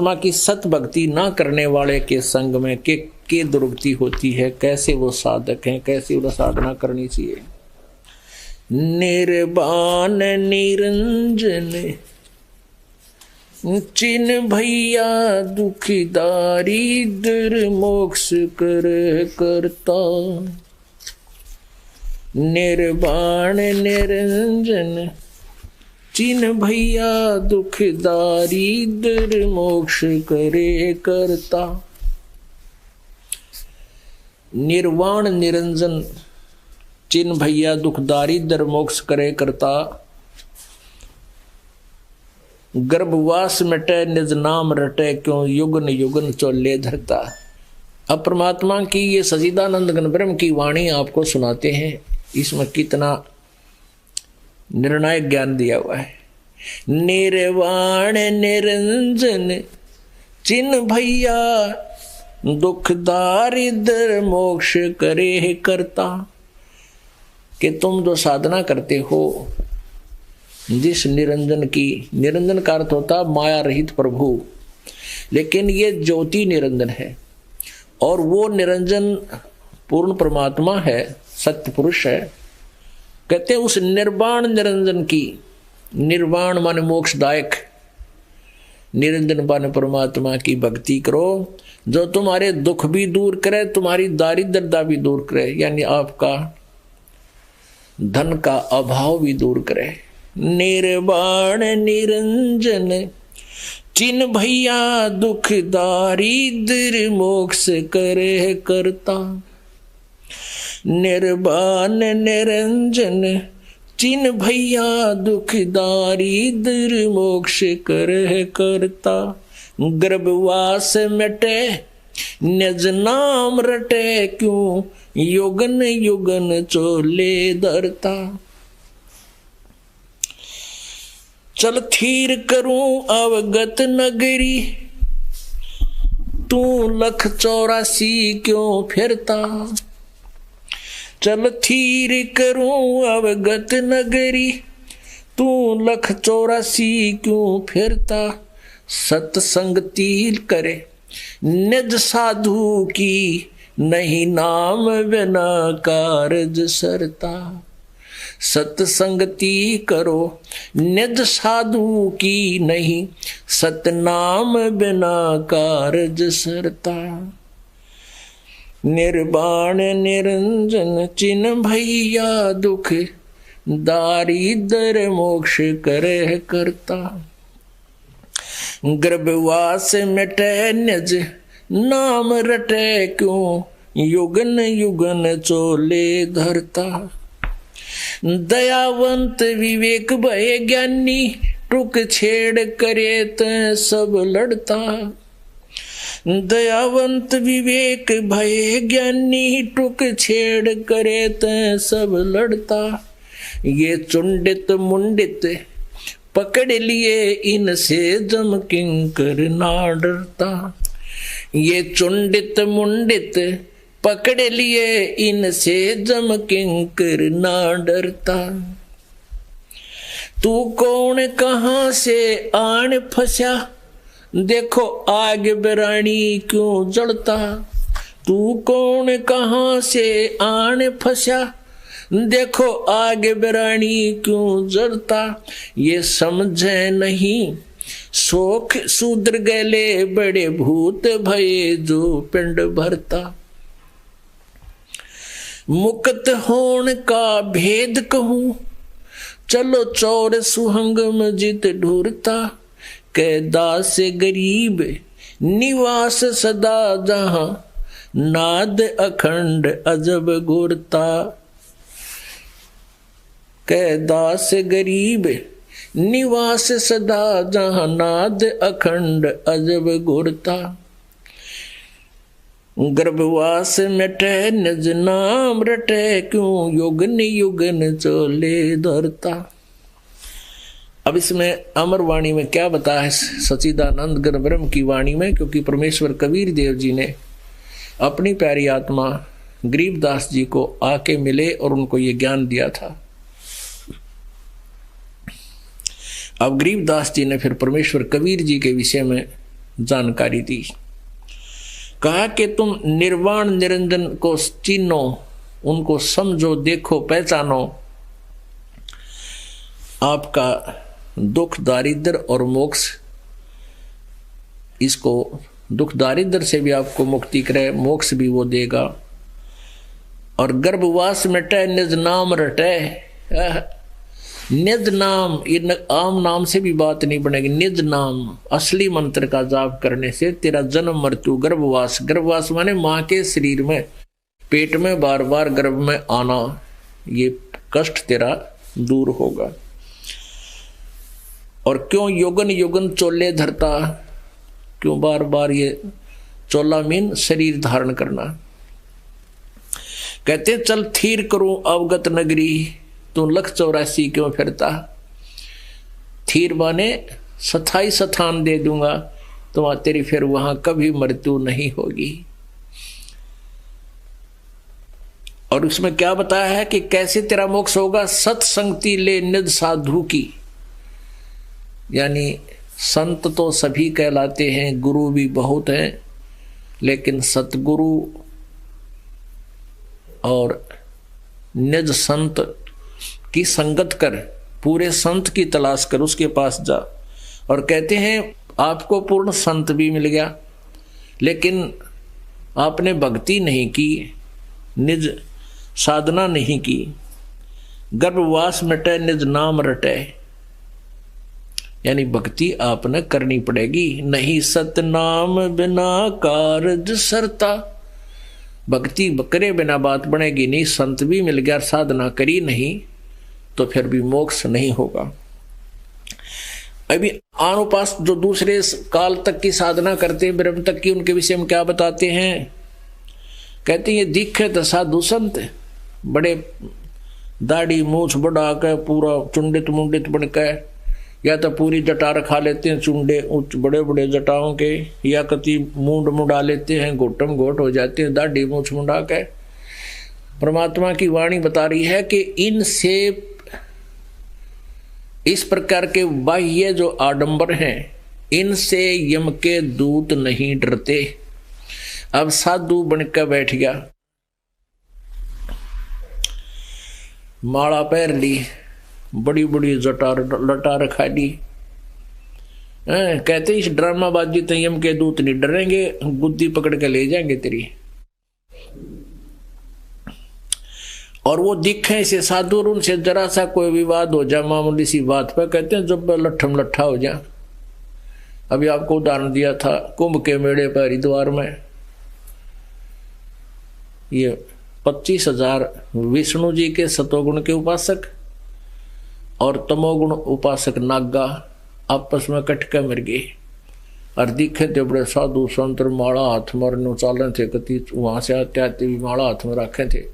आत्मा की सत भक्ति ना करने वाले के संग में के दुर्गति होती है, कैसे वो साधक हैं, कैसे वो साधना करनी चाहिए। निर्वाण निरंजन चिन भैया दुखदारी दर मोक्ष कर करता। निर्वाण निरंजन चिन भैया दुखदारी दर मोक्ष करे करता। निर्वाण निरंजन चिन भैया दुखदारी दर मोक्ष करे करता। गर्भवास मिटे निज नाम रटे क्यों युगन युगन चोले धरता। अब परमात्मा की ये सच्चिदानंद घन ब्रह्म की वाणी आपको सुनाते हैं। इसमें कितना निर्णायक ज्ञान दिया हुआ है। निर्वाण निरंजन चिन भैया दुखदारी दर मोक्ष करे करता। कि तुम जो साधना करते हो जिस निरंजन की, निरंजन का अर्थ होता माया रहित प्रभु, लेकिन ये ज्योति निरंजन है और वो निरंजन पूर्ण परमात्मा है, सत्य पुरुष है। कहते हैं उस निर्वाण निरंजन की, निर्वाण माने मोक्षदायक, निरंजन माने परमात्मा की भक्ति करो जो तुम्हारे दुख भी दूर करे, तुम्हारी दारिद्रता भी दूर करे, यानी आपका धन का अभाव भी दूर करे। निर्वाण निरंजन चिन भैया दुखदारी दर मोक्ष करे करता। निर्वाण निरंजन चिन भैया दुखदारी दर मोक्ष करे करता। गर्भवास मिटे निज नाम रटे क्यों युगन युगन चोले धरता। चल थीर करूं अवगत नगरी तू लख 84 क्यों फिरता। चल थीर करूं अवगत नगरी तू लख 84 क्यों फिरता। सत्संगति करे निज साधु की नहीं नाम बिना कारज सरता। सत्संगति करो निज साधु की नहीं सतनाम बिना कारज सरता। निर्वाण निरंजन चिन भैया दुख दारिद्र मोक्ष करे करता। गर्भवास मिटे निज नाम रटे क्यों युगन युगन चोले धरता। दयावंत विवेक भय ज्ञानी टुक छेड़ करे त सब लड़ता। दयावंत विवेक भय ज्ञानी टुक छेड़ करे त सब लड़ता। ये चुंडित मुंडित पकड़ लिए इनसे जम किंकर ना डरता। ये चुंडित मुंडित पकड़ लिए इनसे जम किंकर ना डरता। तू कौन कहां से आन फंसा देखो आग बिरानी क्यों जलता। तू कौन कहां से आन फंसा देखो आग बिरानी क्यों जलता। ये समझे नहीं शोक शूद्र गले बड़े भूत भये जो पिंड भरता। मुक्त होने का भेद कहूं चलो चौर सुहंगम जित ढूरता। कैदास गरीब निवास सदा जहां नाद अखंड अजब गुरता। कैदास गरीब निवास सदा जहां नाद अखंड अजब गुरता। गर्भवास मिटे निज नाम रटे क्यों युगन युगन चोले धरता। अब इसमें अमर वाणी में क्या बताया है सच्चिदानंद घन ब्रह्म की वाणी में, क्योंकि परमेश्वर कबीर देव जी ने अपनी प्यारी आत्मा गरीबदास जी को आके मिले और उनको ये ज्ञान दिया था। अब गरीबदास जी ने फिर परमेश्वर कबीर जी के विषय में जानकारी दी। कहा कि तुम निर्वाण निरंजन को चिन्हो, उनको समझो, देखो, पहचानो। आपका दुख दारिद्र और मोक्ष, इसको दुख दारिद्र से भी आपको मुक्ति करे, मोक्ष भी वो देगा। और गर्भवास मिटे निज नाम रटे। निज नाम, इन आम नाम से भी बात नहीं बनेगी। निज नाम असली मंत्र का जाप करने से तेरा जन्म मृत्यु, गर्भवास, गर्भवास माने मां के शरीर में, पेट में बार बार गर्भ में आना, ये कष्ट तेरा दूर होगा। और क्यों युगन युगन चोले धरता, क्यों बार बार ये चोला मीन शरीर धारण करना। कहते चल थीर करूं अवगत नगरी, तू लख 84 क्यों फिरता। थीर माने स्थाई स्थान दे दूंगा, तो तेरी फिर वहां कभी मृत्यु नहीं होगी। और उसमें क्या बताया है कि कैसे तेरा मोक्ष होगा। सत्संगति ले निज साधु की, यानी संत तो सभी कहलाते हैं, गुरु भी बहुत हैं, लेकिन सतगुरु और निज संत की संगत कर, पूरे संत की तलाश कर, उसके पास जा। और कहते हैं आपको पूर्ण संत भी मिल गया, लेकिन आपने भक्ति नहीं की, निज साधना नहीं की। गर्भवास मिटे निज नाम रटे, यानी भक्ति आपने करनी पड़ेगी। नहीं सतनाम बिना कारज सरता, भक्ति करे बिना बात बनेगी नहीं। संत भी मिल गया, साधना करी नहीं, तो फिर भी मोक्ष नहीं होगा। अभी अनुपास जो दूसरे काल तक की साधना करते हैं, ब्रह्म तक की, उनके विषय में क्या बताते हैं। कहते हैं ये दिखे तो साधु संत, बड़े दाढ़ी मूछ बढ़ा के पूरा चुंडित मुंडित बनकर, या तो पूरी जटा रखा लेते हैं चुंडे उच्च बड़े बड़े जटाओं के, या कति मूंड मुंडा लेते हैं, घोटम घोट हो जाते हैं दाढ़ी मूछ मुंडा के। परमात्मा की वाणी बता रही है कि इनसे, इस प्रकार के बाह्य जो आडंबर हैं, इनसे यम के दूत नहीं डरते। अब साधु बनकर बैठ गया, माला पहन ली, बड़ी बड़ी जटा लटा रखा ली, कहते इस ड्रामाबाजी तो यम के दूत नहीं डरेंगे, गुद्दी पकड़ के ले जाएंगे तेरी। और वो दिखे से साधु, और उनसे जरा सा कोई विवाद हो जाए मामूली सी बात पर, कहते हैं जब लट्ठम लट्ठा हो जाए। अभी आपको उदाहरण दिया था कुंभ के मेले पर हरिद्वार में, ये 25,000 विष्णु जी के सतोगुण के उपासक और तमोगुण उपासक नागा आपस में कट के मर गए। और दिखे थे बड़े साधु संत, माला हाथ मारने चाले थे, कति वहां से आते आते भी माला हाथ में रखे थे।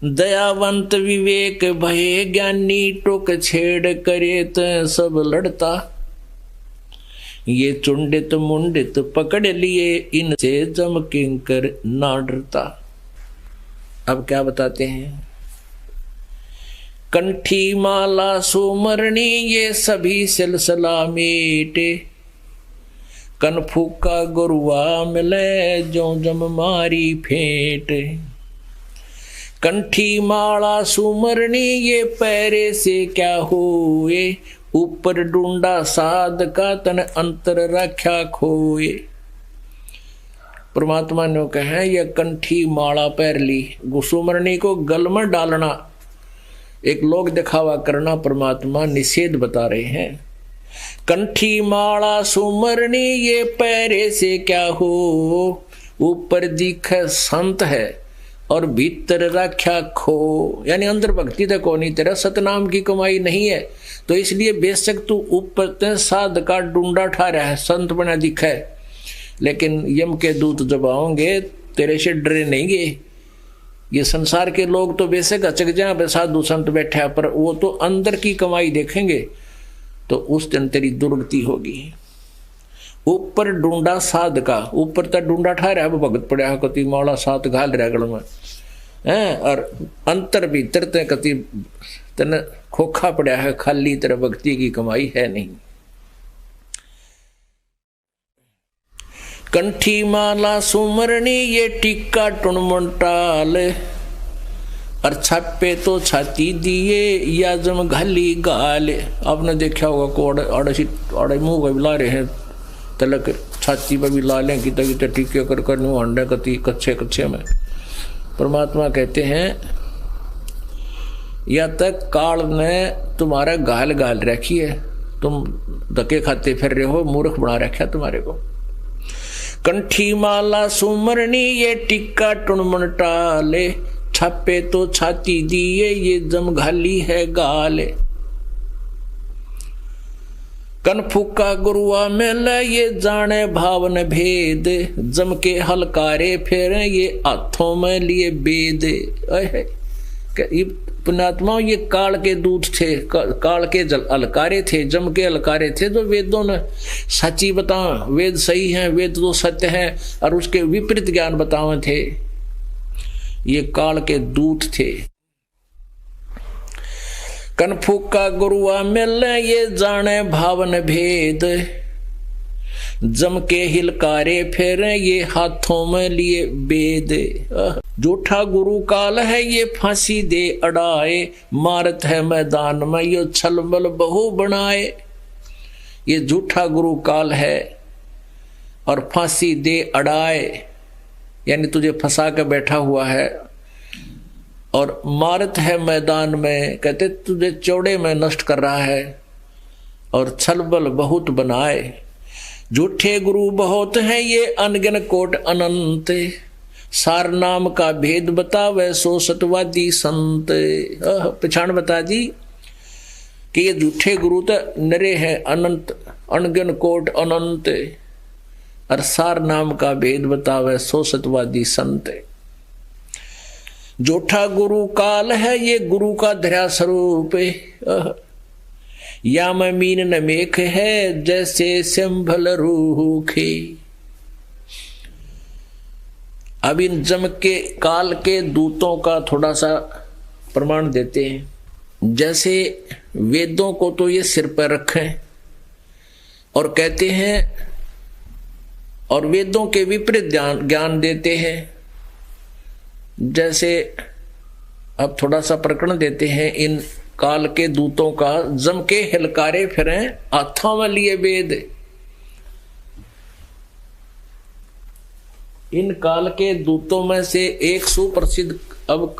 दयावंत विवेक भये ज्ञानी, टोक छेड़ करे त सब लड़ता। ये चुंडित मुंडित पकड़ लिए, इनसे जम किंकर ना डरता। अब क्या बताते हैं। कंठी माला सुमरणी, ये सभी सिलसिला मेटे। कन फूका गुरुआ मिले, जो जम मारी फेंट। कंठी माला सुमरणी, ये पैरे से क्या हुए। ऊपर ढूंढा साध का, तन अंतर रख्या खोए। परमात्मा ने कहा यह कंठी माला पैर ली, सुमरणी को गल में डालना, एक लोग दिखावा करना परमात्मा निषेध बता रहे हैं। कंठी माला सुमरणी, ये पैरे से क्या हो। ऊपर दिखे संत है और भीतर रख्या खो, यानी अंदर भक्ति तक को नहीं, तेरा सतनाम की कमाई नहीं है। तो इसलिए बेशक तू ऊपर साध का डूंडा ठा रहा है, संत बना दिखा है, लेकिन यम के दूत जब आओगे तेरे से डरे नहीं गे। ये संसार के लोग तो बेशक अचक जाए साधु संत बैठा, पर वो तो अंदर की कमाई देखेंगे, तो उस दिन तेरी दुर्गति होगी। ऊपर ढूंढा साध का, ऊपर तक ढूंढा ठा रहा है, वो भगत पड़ा है, कति माला साथ घाल रहा गल में है, और अंतर भीतर ते कति तन खोखा पड़ा है, खाली तरह भक्ति की कमाई है नहीं। कंठी माला सुमरणी ये टिक्का टुनमंटाल, और छापे तो छाती दिए या जम घाली गाल। आपने देखा होगा को अड़े मुँह का ला रहे हैं तलक, छाती पर भी ला लें कि टीके कर कर न्यू हंडे कति कच्चे कच्चे में। परमात्मा कहते हैं या तक काल ने तुम्हारा गाल गाल रखी है, तुम धक्के खाते फिर रहे हो, मूर्ख बना रखा तुम्हारे को। कंठी माला सुमरणी ये टिक्का टुनमन टाले, छापे तो छाती दिए ये जम घाली है गाले। कन फूका गुरुआ मेल ये जाने भावन भेद, जम के हलकारे फिर ये हाथों में लिए बेद। ये पुण्यात्मा ये काल के दूत थे, काल के अलकारे थे, जम के अलकारे थे, जो वेदों ने सच्ची बताओ, वेद सही हैं, वेद तो सत्य हैं, और उसके विपरीत ज्ञान बतावे थे। ये काल के दूत थे। कनफूका गुरुआ मिल ये जाने भावन भेद, जम के हिलकारे फिर ये हाथों में लिए बेद। झूठा गुरु काल है ये फांसी दे अड़ाए, मारत है मैदान में ये छलबल बहु बनाए। ये झूठा गुरु काल है और फांसी दे अड़ाए, यानी तुझे फंसा के बैठा हुआ है, और मारत है मैदान में, कहते तुझे चौड़े में नष्ट कर रहा है, और छलबल बहुत बनाए। झूठे गुरु बहुत हैं ये अनगिन कोट अनंत, सार नाम का भेद बतावे सो सतवादी संत। पहचान बता दी कि ये झूठे गुरु तो नरे हैं अनंत, अनगिन कोट अनंत, और सार नाम का भेद बतावे सो सतवादी संत। झूठा गुरु काल है ये गुरु का धरा स्वरूप, या में मीन न मेख है जैसे संभल रूखे। अब इन जम के काल के दूतों का थोड़ा सा प्रमाण देते हैं। जैसे वेदों को तो ये सिर पर रखें और कहते हैं, और वेदों के विपरीत ज्ञान देते हैं। जैसे अब थोड़ा सा प्रकरण देते हैं इन काल के दूतों का, जम के हिलकारे फिरे हाथों में लिए वेद। इन काल के दूतों में से एक सुप्रसिद्ध अब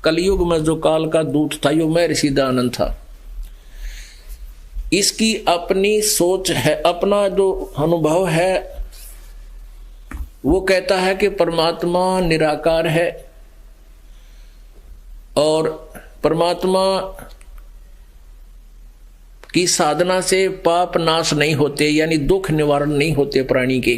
कलयुग में जो काल का दूत था, यो महर्षि दयानंद था। इसकी अपनी सोच है, अपना जो अनुभव है, वो कहता है कि परमात्मा निराकार है और परमात्मा की साधना से पाप नाश नहीं होते, यानी दुख निवारण नहीं होते प्राणी के।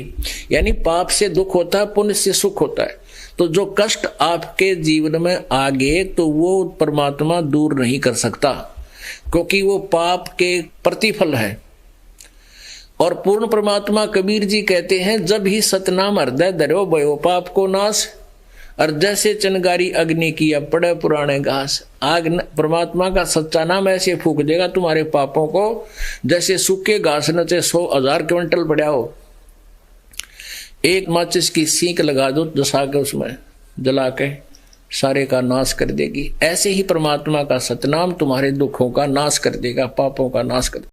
यानी पाप से दुख होता है, पुण्य से सुख होता है। तो जो कष्ट आपके जीवन में आ गए तो वो परमात्मा दूर नहीं कर सकता, क्योंकि वो पाप के प्रतिफल है। और पूर्ण परमात्मा कबीर जी कहते हैं, जब ही सतनाम हृदय धरो भयो पाप को नाश, और जैसे चनगारी अग्नि किया पड़े पुराने घास। आग परमात्मा का सच्चा नाम ऐसे फूक देगा तुम्हारे पापों को, जैसे सूखे घास न चाहे 100,000 क्विंटल पड़ा हो, एक माचिस की सींक लगा दो जसा के उसमें जला के सारे का नाश कर देगी। ऐसे ही परमात्मा का सतनाम तुम्हारे दुखों का नाश कर देगा, पापों का नाश कर देगा।